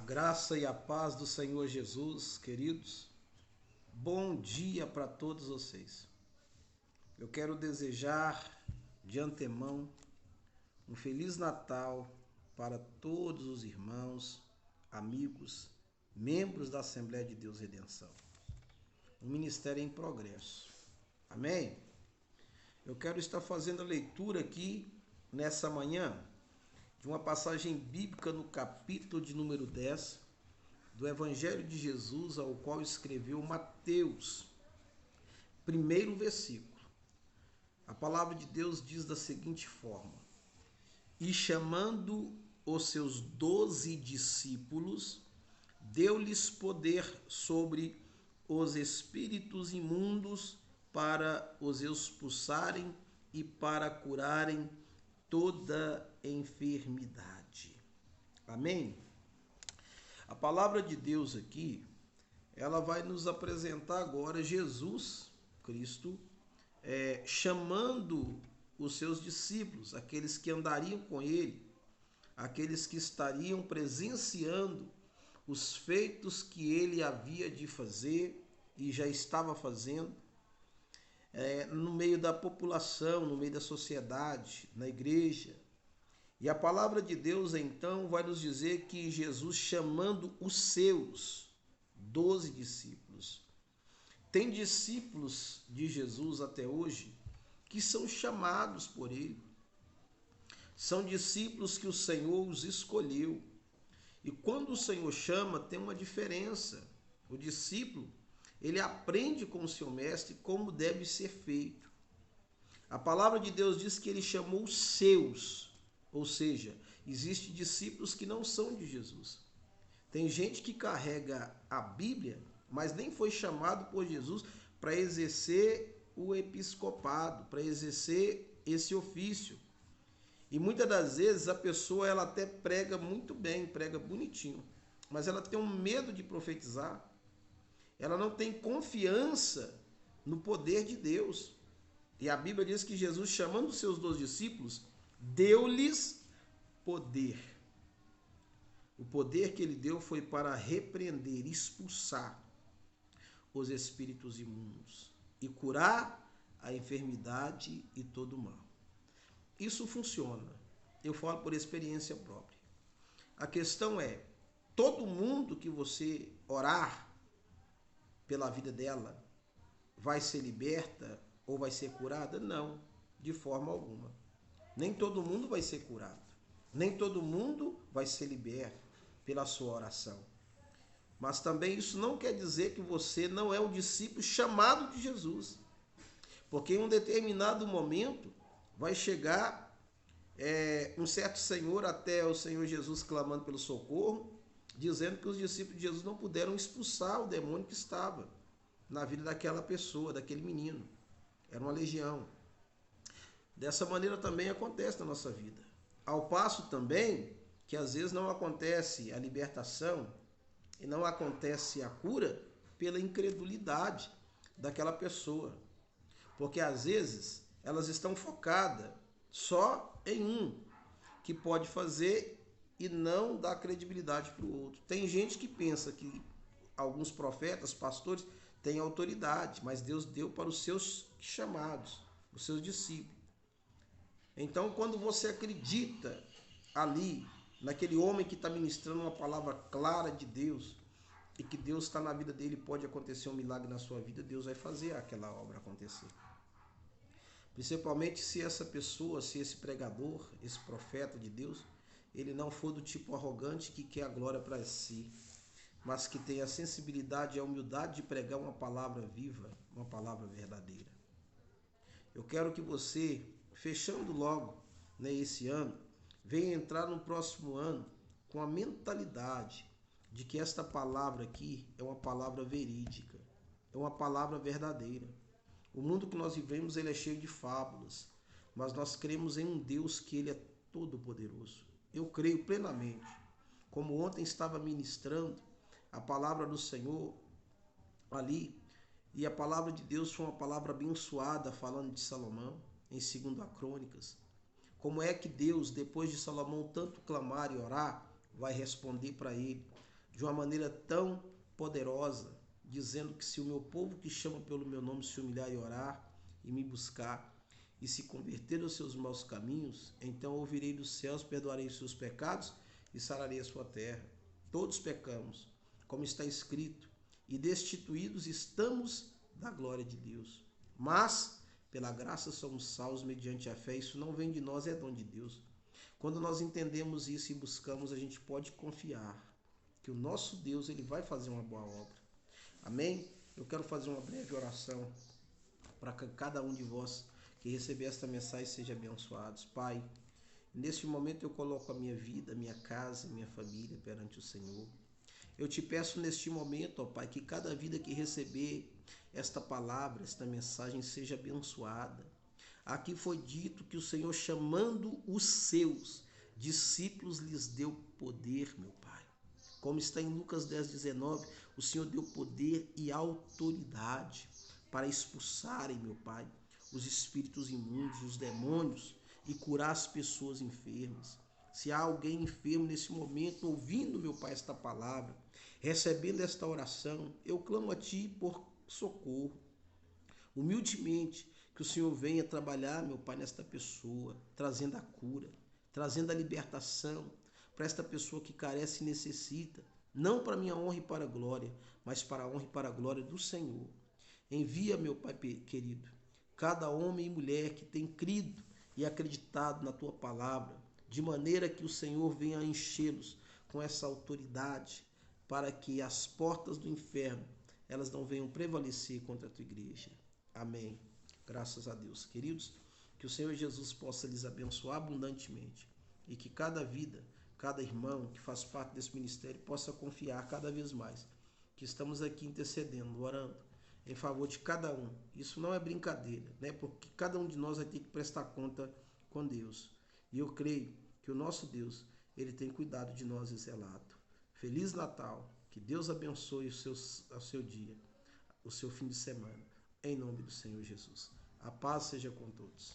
Graça e a paz do Senhor Jesus, queridos. Bom dia para todos vocês. Eu quero desejar de antemão um Feliz Natal para todos os irmãos, amigos, membros da Assembleia de Deus Redenção. Um ministério em progresso. Amém? Eu quero estar fazendo a leitura aqui nessa manhã de uma passagem bíblica no capítulo de número 10 do Evangelho de Jesus, ao qual escreveu Mateus, primeiro versículo. A palavra de Deus diz da seguinte forma: E chamando os seus 12 discípulos, deu-lhes poder sobre os espíritos imundos para os expulsarem e para curarem toda enfermidade. Amém? A palavra de Deus aqui, ela vai nos apresentar agora Jesus Cristo chamando os seus discípulos, aqueles que andariam com ele, aqueles que estariam presenciando os feitos que ele havia de fazer e já estava fazendo no meio da população, no meio da sociedade, na igreja. E a palavra de Deus então vai nos dizer que Jesus chamando os seus 12 discípulos. Tem discípulos de Jesus até hoje que são chamados por ele. São discípulos que o Senhor os escolheu. E quando o Senhor chama, tem uma diferença. O discípulo, ele aprende com o seu mestre como deve ser feito. A palavra de Deus diz que ele chamou os seus, ou seja, existem discípulos que não são de Jesus. Tem gente que carrega a Bíblia, mas nem foi chamado por Jesus para exercer o episcopado, para exercer esse ofício. E muitas das vezes a pessoa ela até prega muito bem, prega bonitinho, mas ela tem um medo de profetizar. Ela não tem confiança no poder de Deus. E a Bíblia diz que Jesus, chamando os seus 12 discípulos, deu-lhes poder. O poder que ele deu foi para repreender, expulsar os espíritos imundos e curar a enfermidade e todo o mal. Isso funciona. Eu falo por experiência própria. A questão é, todo mundo que você orar pela vida dela vai ser liberta ou vai ser curada? Não, de forma alguma. Nem todo mundo vai ser curado. Nem todo mundo vai ser liberto pela sua oração. Mas também isso não quer dizer que você não é um discípulo chamado de Jesus. Porque em um determinado momento vai chegar um certo senhor até o Senhor Jesus clamando pelo socorro, dizendo que os discípulos de Jesus não puderam expulsar o demônio que estava na vida daquela pessoa, daquele menino. Era uma legião. Dessa maneira também acontece na nossa vida. Ao passo também que às vezes não acontece a libertação e não acontece a cura pela incredulidade daquela pessoa. Porque às vezes elas estão focadas só em um que pode fazer e não dá credibilidade para o outro. Tem gente que pensa que alguns profetas, pastores, têm autoridade, mas Deus deu para os seus chamados, os seus discípulos. Então, quando você acredita ali, naquele homem que está ministrando uma palavra clara de Deus, e que Deus está na vida dele, pode acontecer um milagre na sua vida, Deus vai fazer aquela obra acontecer. Principalmente se essa pessoa, se esse pregador, esse profeta de Deus, ele não for do tipo arrogante que quer a glória para si, mas que tem a sensibilidade e a humildade de pregar uma palavra viva, uma palavra verdadeira. Eu quero que você, fechando logo esse ano, venha entrar no próximo ano com a mentalidade de que esta palavra aqui é uma palavra verídica, é uma palavra verdadeira. O mundo que nós vivemos ele é cheio de fábulas, mas nós cremos em um Deus que ele é todo poderoso. Eu creio plenamente. Como ontem estava ministrando a palavra do Senhor ali, e a palavra de Deus foi uma palavra abençoada, falando de Salomão, em 2 Crônicas. Como é que Deus, depois de Salomão tanto clamar e orar, vai responder para ele? de uma maneira tão poderosa, dizendo que se o meu povo que chama pelo meu nome se humilhar e orar e me buscar e se converter dos seus maus caminhos, então ouvirei dos céus, perdoarei os seus pecados e sararei a sua terra. Todos pecamos, como está escrito, e destituídos estamos da glória de Deus. Mas, pela graça somos salvos mediante a fé. Isso não vem de nós, é dom de Deus. Quando nós entendemos isso e buscamos, a gente pode confiar que o nosso Deus ele vai fazer uma boa obra. Amém? Eu quero fazer uma breve oração para que cada um de vós que receber esta mensagem seja abençoados. Pai, neste momento eu coloco a minha vida, a minha casa, a minha família perante o Senhor. Eu te peço neste momento, ó Pai, que cada vida que receber esta palavra, esta mensagem seja abençoada. Aqui foi dito que o Senhor, chamando os seus discípulos, lhes deu poder, meu Pai. Como está em Lucas 10:19, o Senhor deu poder e autoridade para expulsarem, meu Pai, os espíritos imundos, os demônios e curar as pessoas enfermas. Se há alguém enfermo nesse momento, ouvindo, meu Pai, esta palavra, recebendo esta oração, eu clamo a Ti por socorro. Humildemente, que o Senhor venha trabalhar, meu Pai, nesta pessoa, trazendo a cura, trazendo a libertação para esta pessoa que carece e necessita, não para minha honra e para a glória, mas para a honra e para a glória do Senhor. Envia, meu Pai querido, cada homem e mulher que tem crido e acreditado na Tua palavra, de maneira que o Senhor venha enchê-los com essa autoridade, para que as portas do inferno elas não venham prevalecer contra a Tua igreja. Amém. Graças a Deus. Queridos, que o Senhor Jesus possa lhes abençoar abundantemente e que cada vida, cada irmão que faz parte desse ministério possa confiar cada vez mais que estamos aqui intercedendo, orando em favor de cada um. Isso não é brincadeira, né? Porque cada um de nós vai ter que prestar conta com Deus. E eu creio que o nosso Deus, ele tem cuidado de nós e zelado. Feliz Natal. Que Deus abençoe o seu dia, o seu fim de semana. Em nome do Senhor Jesus. A paz seja com todos.